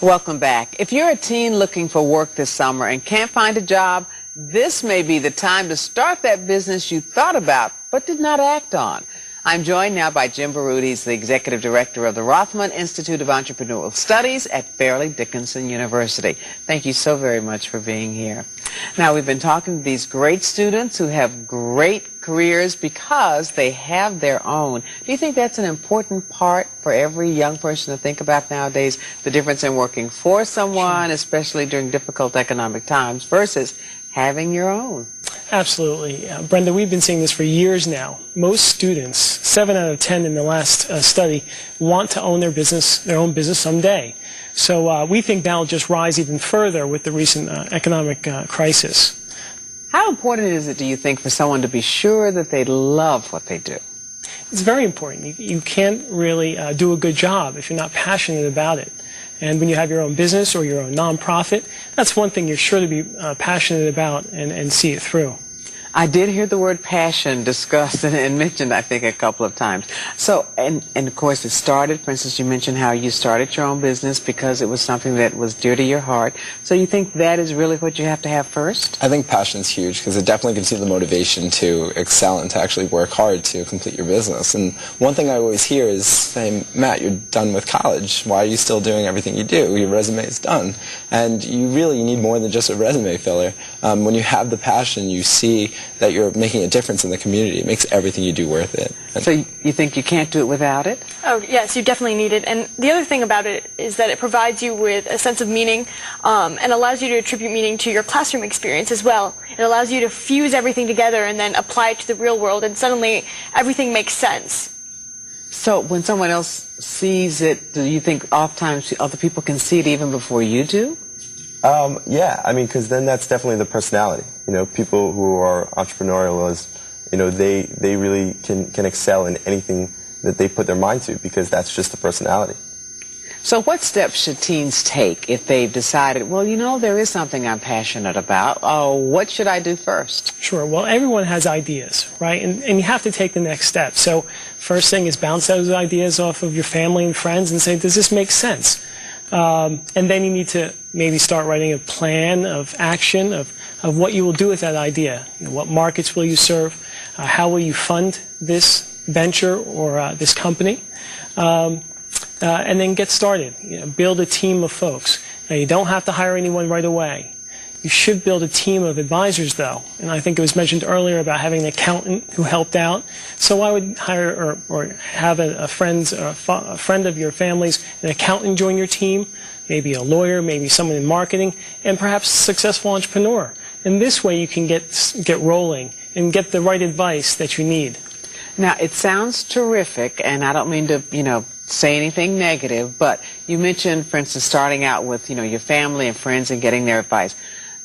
Welcome back. If you're a teen looking for work this summer and can't find a job, this may be the time to start that business you thought about but did not act on. I'm joined now by Jim Barrood. He's the Executive Director of the Rothman Institute of Entrepreneurial Studies at Fairleigh Dickinson University. Thank you so very much for being here. Now, we've been talking to these great students who have great careers because they have their own. Do you think that's an important part for every young person to think about nowadays, the difference in working for someone, especially during difficult economic times, versus having your own? Absolutely. Brenda, we've been seeing this for years now. Most students, 7 out of 10 in the last study, want to own their own business someday. So we think that will just rise even further with the recent economic crisis. How important is it, do you think, for someone to be sure that they love what they do? It's very important. You can't really do a good job if you're not passionate about it. And when you have your own business or your own nonprofit, that's one thing you're sure to be passionate about and see it through. I did hear the word passion discussed and mentioned, I think, a couple of times. So, and of course, it started, for instance, you mentioned how you started your own business because it was something that was dear to your heart. So you think that is really what you have to have first? I think passion is huge because it definitely gives you the motivation to excel and to actually work hard to complete your business. And one thing I always hear is saying, Matt, you're done with college. Why are you still doing everything you do? Your resume is done. And you need more than just a resume filler. When you have the passion, you see that you're making a difference in the community. It makes everything you do worth it. So you think you can't do it without it? Oh, yes, you definitely need it. And the other thing about it is that it provides you with a sense of meaning and allows you to attribute meaning to your classroom experience as well. It allows you to fuse everything together and then apply it to the real world, and suddenly everything makes sense. So when someone else sees it, do you think oftentimes other people can see it even before you do? Yeah, I mean, because then that's definitely the personality. You know, people who are entrepreneurial, they really can excel in anything that they put their mind to because that's just the personality. So what steps should teens take if they've decided, well, you know, there is something I'm passionate about? Oh, what should I do first? Sure. Well, everyone has ideas, right? And you have to take the next step. So first thing is bounce those ideas off of your family and friends and say, does this make sense? And then you need to maybe start writing a plan of action of what you will do with that idea. You know, what markets will you serve? How will you fund this venture or this company? And then get started. You know, build a team of folks. Now, you don't have to hire anyone right away. You should build a team of advisors, though. And I think it was mentioned earlier about having an accountant who helped out. So I would hire or have a friend of your family's, an accountant join your team, maybe a lawyer, maybe someone in marketing, and perhaps a successful entrepreneur. And this way you can get rolling and get the right advice that you need. Now, it sounds terrific, and I don't mean to, say anything negative, but you mentioned, for instance, starting out with, your family and friends and getting their advice.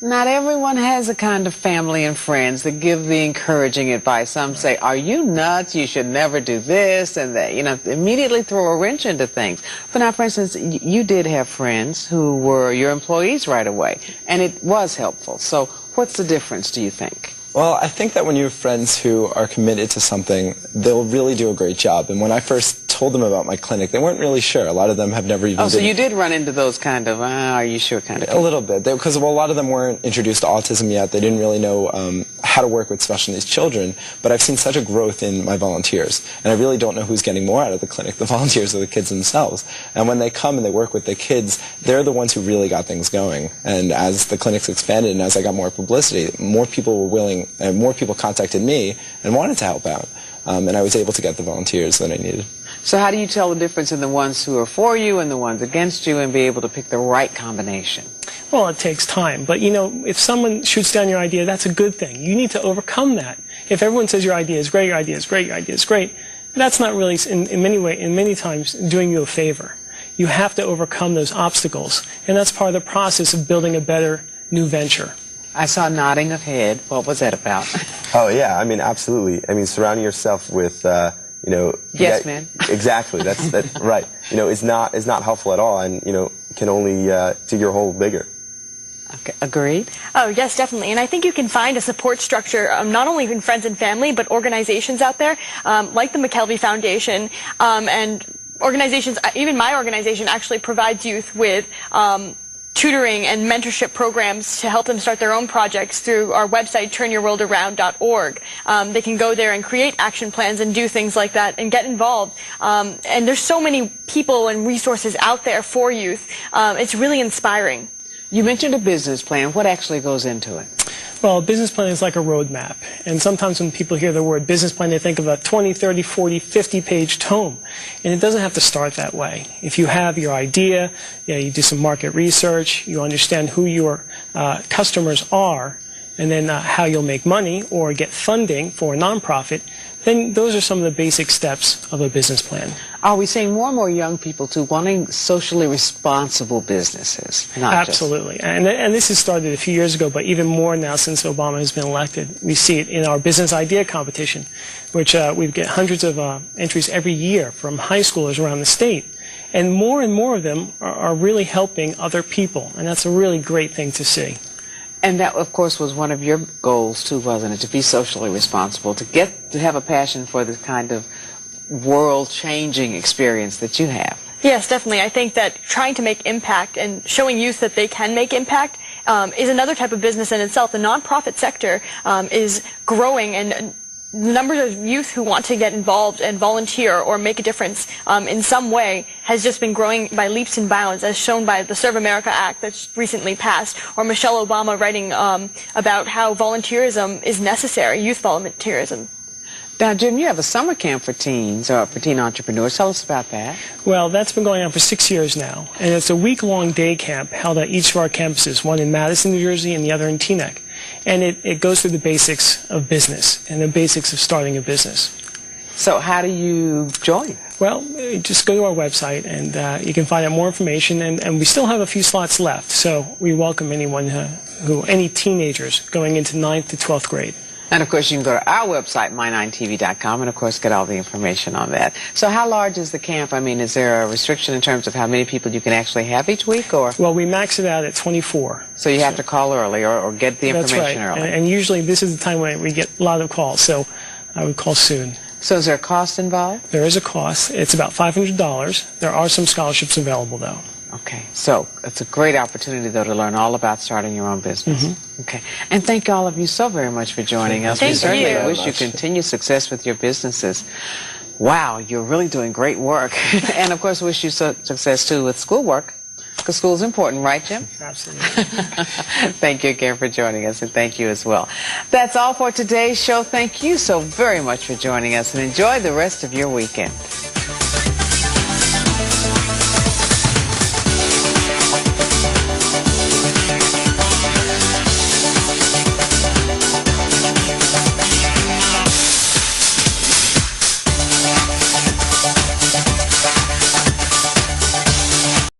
Not everyone has a kind of family and friends that give the encouraging advice. Some say, are you nuts? You should never do this, and that, immediately throw a wrench into things. But now, for instance, you did have friends who were your employees right away, and it was helpful. So what's the difference, do you think? Well, I think that when you have friends who are committed to something, they'll really do a great job. And when I first told them about my clinic, they weren't really sure. A lot of them have never even so you did run into those kind of, are you sure kind of people? A little bit. Because a lot of them weren't introduced to autism yet. They didn't really know how to work with special needs children. But I've seen such a growth in my volunteers. And I really don't know who's getting more out of the clinic, the volunteers or the kids themselves. And when they come and they work with the kids, they're the ones who really got things going. And as the clinics expanded and as I got more publicity, more people were willing, and more people contacted me and wanted to help out. And I was able to get the volunteers that I needed. So how do you tell the difference in the ones who are for you and the ones against you and be able to pick the right combination? Well, it takes time. But, if someone shoots down your idea, that's a good thing. You need to overcome that. If everyone says your idea is great, your idea is great, your idea is great, that's not really, in many times, doing you a favor. You have to overcome those obstacles. And that's part of the process of building a better new venture. I saw nodding of head. What was that about? Oh, yeah, I mean, absolutely. I mean, surrounding yourself with, yes, man. Exactly, that's right. Is not helpful at all, and, can only do your whole bigger. Okay, agreed? Oh, yes, definitely. And I think you can find a support structure, not only in friends and family, but organizations out there, like the McKelvey Foundation, and organizations, even my organization, actually provides youth with tutoring and mentorship programs to help them start their own projects through our website, turnyourworldaround.org. They can go there and create action plans and do things like that and get involved. And there's so many people and resources out there for youth. It's really inspiring. You mentioned a business plan. What actually goes into it? Well, a business plan is like a roadmap. And sometimes when people hear the word business plan, they think of a 20, 30, 40, 50-page tome. And it doesn't have to start that way. If you have your idea, you do some market research, you understand who your customers are, and then how you'll make money or get funding for a nonprofit, then those are some of the basic steps of a business plan. Are we seeing more and more young people, too, wanting socially responsible businesses? Absolutely. And this has started a few years ago, but even more now since Obama has been elected. We see it in our business idea competition, which we get hundreds of entries every year from high schoolers around the state. And more of them are really helping other people, and that's a really great thing to see. And that, of course, was one of your goals, too, wasn't it? To be socially responsible, to have a passion for the kind of world-changing experience that you have. Yes, definitely. I think that trying to make impact and showing youth that they can make impact is another type of business in itself. The nonprofit sector is growing, and the number of youth who want to get involved and volunteer or make a difference in some way has just been growing by leaps and bounds, as shown by the Serve America Act that's recently passed, or Michelle Obama writing about how volunteerism is necessary, youth volunteerism. Now, Jim, you have a summer camp for teens, or for teen entrepreneurs. Tell us about that. Well, that's been going on for 6 years now, and it's a week-long day camp held at each of our campuses, one in Madison, New Jersey, and the other in Teaneck. And it goes through the basics of business and the basics of starting a business. So how do you join? Well, just go to our website, and you can find out more information, and we still have a few slots left, so we welcome anyone any teenagers going into 9th to 12th grade. And, of course, you can go to our website, my9tv.com, and, of course, get all the information on that. So how large is the camp? I mean, is there a restriction in terms of how many people you can actually have each week? Or? Well, we max it out at 24. So you have to call early or get the information early. That's right. And usually this is the time when we get a lot of calls, so I would call soon. So is there a cost involved? There is a cost. It's about $500. There are some scholarships available, though. Okay, so it's a great opportunity, though, to learn all about starting your own business. Mm-hmm. Okay, and thank all of you so very much for joining us. Thank we certainly you. wish you continued success with your businesses. Wow, you're really doing great work. And, of course, wish you success, too, with schoolwork, because school is important, right, Jim? Absolutely. Thank you again for joining us, and thank you as well. That's all for today's show. Thank you so very much for joining us, and enjoy the rest of your weekend.